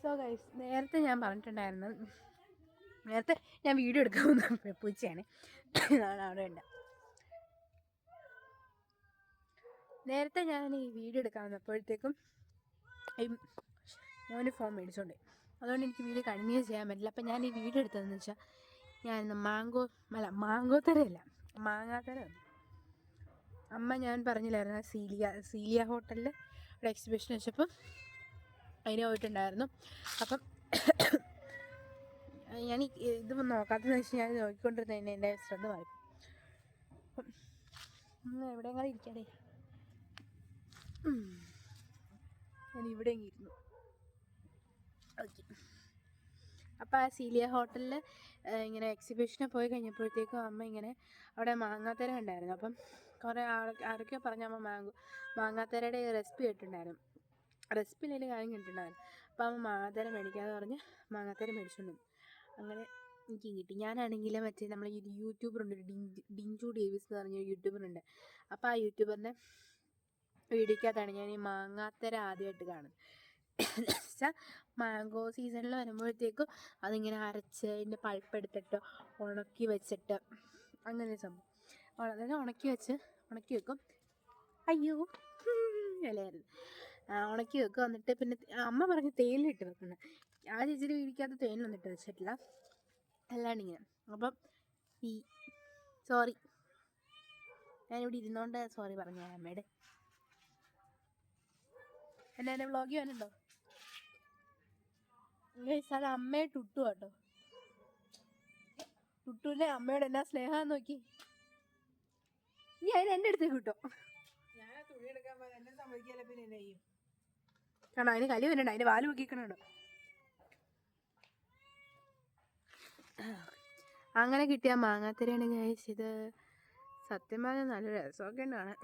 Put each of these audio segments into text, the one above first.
So guys, നേരത്തെ ഞാൻ പറഞ്ഞിട്ടുണ്ടായിരുന്നു, നേരത്തെ ഞാൻ വീഡിയോ എടുക്കാമെന്ന് പൂച്ചയാണ്, ഇതാണ് അവിടെ ഉണ്ട്. നേരത്തെ ഞാൻ ഈ വീഡിയോ എടുക്കാൻ വന്നപ്പോഴത്തേക്കും ഈ മോന് ഫോൺ മേടിച്ചോണ്ടേ, അതുകൊണ്ട് എനിക്ക് വീഡിയോ കണ്ടിന്യൂ ചെയ്യാൻ പറ്റില്ല. അപ്പം ഞാൻ ഈ വീഡിയോ എടുത്തതെന്ന് വെച്ചാൽ, ഞാൻ മാങ്ങോത്തരയല്ല, മാങ്ങാത്തര. അമ്മ ഞാൻ പറഞ്ഞില്ലായിരുന്നു സീലിയ ഹോട്ടലിൽ ഒരു എക്സിബിഷൻ വെച്ചപ്പം അതിന് പോയിട്ടുണ്ടായിരുന്നു. അപ്പം ഞാൻ ഇത് നോക്കാത്തതെന്ന് വെച്ചാൽ ഞാൻ നോക്കിക്കൊണ്ടിരുന്നതിന് എൻ്റെ ശ്രദ്ധ മാറി. അപ്പം എവിടെയെങ്കിലും ഇരിക്കാതെ ഞാൻ ഇവിടെ ഇരുന്നു. ഓക്കെ. അപ്പോൾ ആ സീലിയ ഹോട്ടലിൽ ഇങ്ങനെ എക്സിബിഷന് പോയി കഴിഞ്ഞപ്പോഴത്തേക്കും അമ്മ ഇങ്ങനെ അവിടെ മാങ്ങാത്തര ഉണ്ടായിരുന്നു. അപ്പം കുറേ ആരൊക്കെയോ പറഞ്ഞ അമ്മ മാങ്ങാത്തരയുടെ റെസിപ്പി കേട്ടിട്ടുണ്ടായിരുന്നു. റെസിപ്പിയിലെ കാര്യം കേട്ടിട്ടുണ്ടായിരുന്നു. അപ്പോൾ അമ്മ മാങ്ങാത്തര മേടിക്കാമെന്ന് പറഞ്ഞ് മാങ്ങാത്തര മേടിച്ചുകൊണ്ട് അങ്ങനെ എനിക്ക് കിട്ടി. ഞാനാണെങ്കിൽ മറ്റേ നമ്മൾ ഈ യൂട്യൂബറുണ്ട്, ഡിഞ്ചു ഡേവിസ് എന്ന് പറഞ്ഞൊരു യൂട്യൂബറുണ്ട്. അപ്പോൾ ആ യൂട്യൂബറിൻ്റെ വീഡിയോക്കകത്താണ് ഞാൻ ഈ മാങ്ങാത്തര ആദ്യമായിട്ട് കാണുന്നത്. വെച്ചാൽ മാംഗോ സീസണിൽ വരുമ്പോഴത്തേക്കും അതിങ്ങനെ അരച്ച് അതിൻ്റെ പൾപ്പെടുത്തിട്ട് ഉണക്കി വെച്ചിട്ട് അങ്ങനെ സംഭവം, അതായത് ഉണക്കി വെക്കും. അയ്യോ ഇലയായിരുന്നു. ഉണക്കി വെക്കും. എന്നിട്ട് പിന്നെ അമ്മ പറഞ്ഞ് തേയിലിട്ട് വെക്കുന്നത്. ആ ചേച്ചിയുടെ വീടിക്കകത്ത് തേയിലൊന്നും ഇട്ട് വെച്ചിട്ടില്ല, അല്ലാണ്ട് ഇങ്ങനെ. അപ്പം സോറി, ഞാനിവിടെ ഇരുന്നോണ്ട് സോറി പറഞ്ഞു ഞാൻ അമ്മയുടെ. എൻ്റെ വ്ളോഗ് ചെയ്യാനുണ്ടോ? അത് അമ്മയെ ടുട്ടു കേട്ടോ. ടുട്ടുവിൻ്റെ അമ്മയോട് എന്നാ സ്നേഹം നോക്കി. ഇനി അതിന് എൻ്റെ അടുത്തേക്ക് കിട്ടോ. കാരണം അതിന് കലി വരണ്ട, അതിൻ്റെ വാല് നോക്കിക്കണോ. അങ്ങനെ കിട്ടിയ മാങ്ങാത്തരയാണ് കഴിച്ചത്. സത്യം പറഞ്ഞാൽ നല്ല രസമൊക്കെ ഉണ്ടാണ്.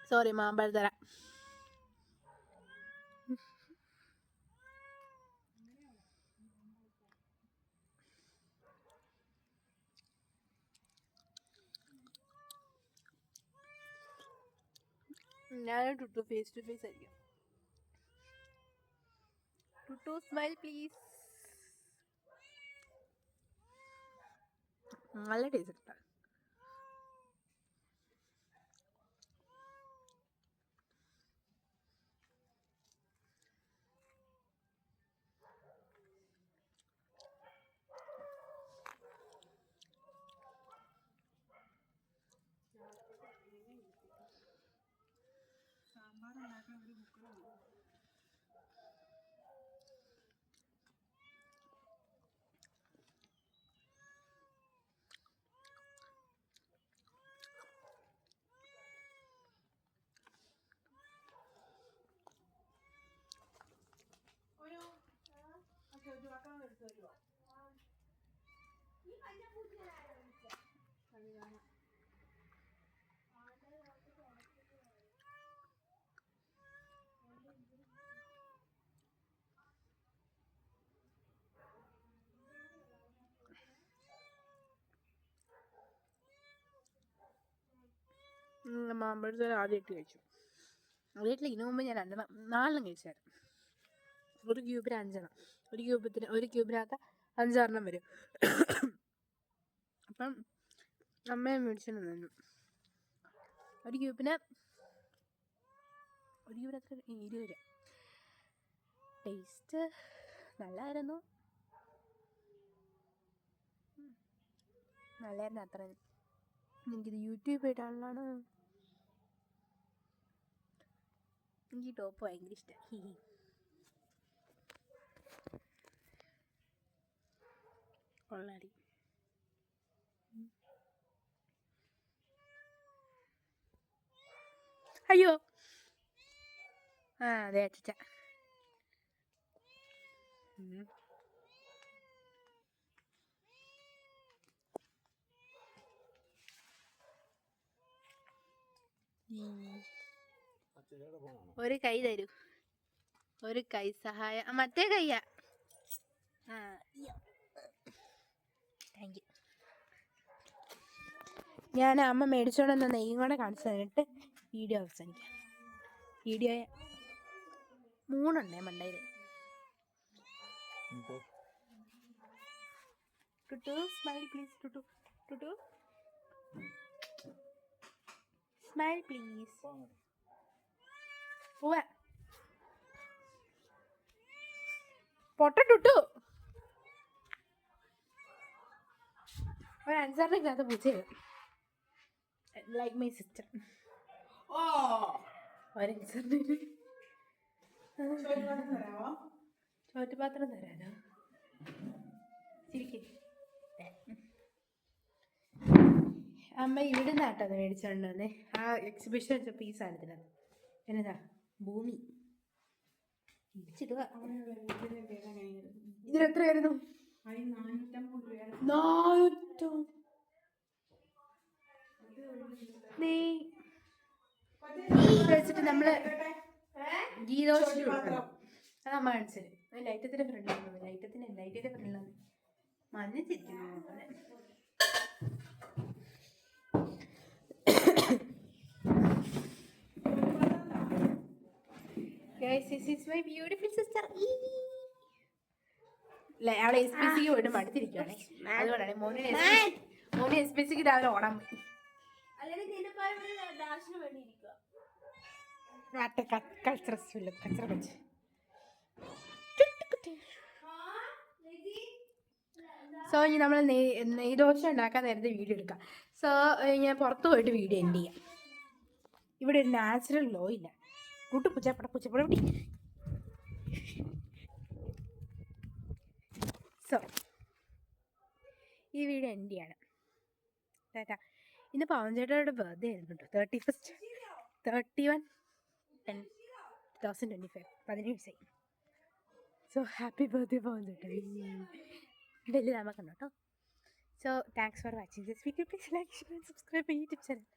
സോറി, മാമ്പഴത്തര. ഞാൻ ടുട്ടു ഫേസ് ടു ഫേസ് ആയിരിക്കും. ടുട്ടു സ്മൈൽ പ്ലീസ്. നല്ല ടേസ്റ്റ് ഉണ്ട്. മാമ്പഴത്തേൽ ആദ്യമായിട്ട് കഴിച്ചു. ആദ്യമായിട്ടില്ല, ഇതിനു മുമ്പ് ഞാൻ 4 കഴിച്ചായിരുന്നു. ഒരു ക്യൂബിന് 5. ഒരു ക്യൂബിനകത്ത് 5 വരും. അപ്പം അമ്മയെ മേടിച്ചിട്ട് നിന്നു. ഒരു ക്യൂബിന് എത്ര? 20 രൂപ. ടേസ്റ്റ് നല്ലതായിരുന്നു. അത്ര. എനിക്കിത് യൂട്യൂബ് ആയിട്ടാണ്. എനിക്ക് ടോപ്പ് ഭയങ്കര ഇഷ്ടമാണ്. കൊള്ളാടി. അയ്യോ, അതെ അച്ഛ. ഒരു കൈ തരൂ. ഒരു കൈ സഹായം. മറ്റേ കയ്യാ. Thank you. ഞാൻ അമ്മ മേടിച്ചോണ്ട് വന്ന നെയ്യും കൂടെ കാണിച്ചു തന്നിട്ട് വീഡിയോ അവസാനിക്കാം. വീഡിയോ 3 മണ്ടയിൽ. Tuttu smile please. Tuttu Tuttu smile please. പോവാ പൊട്ട ടുട്ടു. ഒരു അൻസാറിനകത്ത് പൂച്ചയാണ്. Like my sister. ഒരൻസാറിന് ചോറ്റുപാത്രം തരാനോ? ശരിക്കും അമ്മ ഇവിടെ നിന്നാട്ടോ അത് മേടിച്ചോണ്ട് വന്നേ. ആ എക്സിബിഷൻ വെച്ച പീസാണ് ഇതിനകത്ത്. എന്നതാ ഭൂമി ഇടിച്ചിടുക. ഇതിനെത്രയായിരുന്നു? 400. വെച്ചിട്ട് നമ്മള് ഗീദോശ അത് അമ്മ കാണിച്ചത്. ലൈറ്റത്തിന്റെ ഫ്രണ്ടിലാണ്. ലൈറ്റത്തിന്റെ ഫ്രണ്ടിലാണ് മഞ്ഞിരിക്കുന്നു. Guys, this is my beautiful sister. അവളെ SPC പോയിട്ട് മടുത്തിരിക്കുകയാണെ. അതുകൊണ്ടാണ് മോനെ SPC രാവിലെ ഓടാൻ പോയി. സോ ഇനി നമ്മൾ നെയ്ദോശ ഉണ്ടാക്കാൻ നേരത്തെ വീഡിയോ എടുക്കാം. സോ ഞാൻ പുറത്ത് പോയിട്ട് വീഡിയോ എൻഡ് ചെയ്യാം. ഇവിടെ ഒരു നാച്ചുറൽ ഗ്ലോ ഇല്ല. കൂട്ട് പൂച്ചപ്പട വിട്ടി. സോ ഈ വീഡിയോ എൻഡ് ചെയ്യാണ്. ടാറ്റാ. ഇന്ന് പവൻചേട്ടയുടെ ബർത്ത്ഡേ ആയിരുന്നു കേട്ടോ. 31/10/2025. 17 വയസ്സായി. സോ ഹാപ്പി ബർത്ത്ഡേ പവൻചേട്ട. വലിയ നമുക്കുണ്ട് കേട്ടോ. So thanks for watching this video. Please like, share and subscribe my YouTube channel.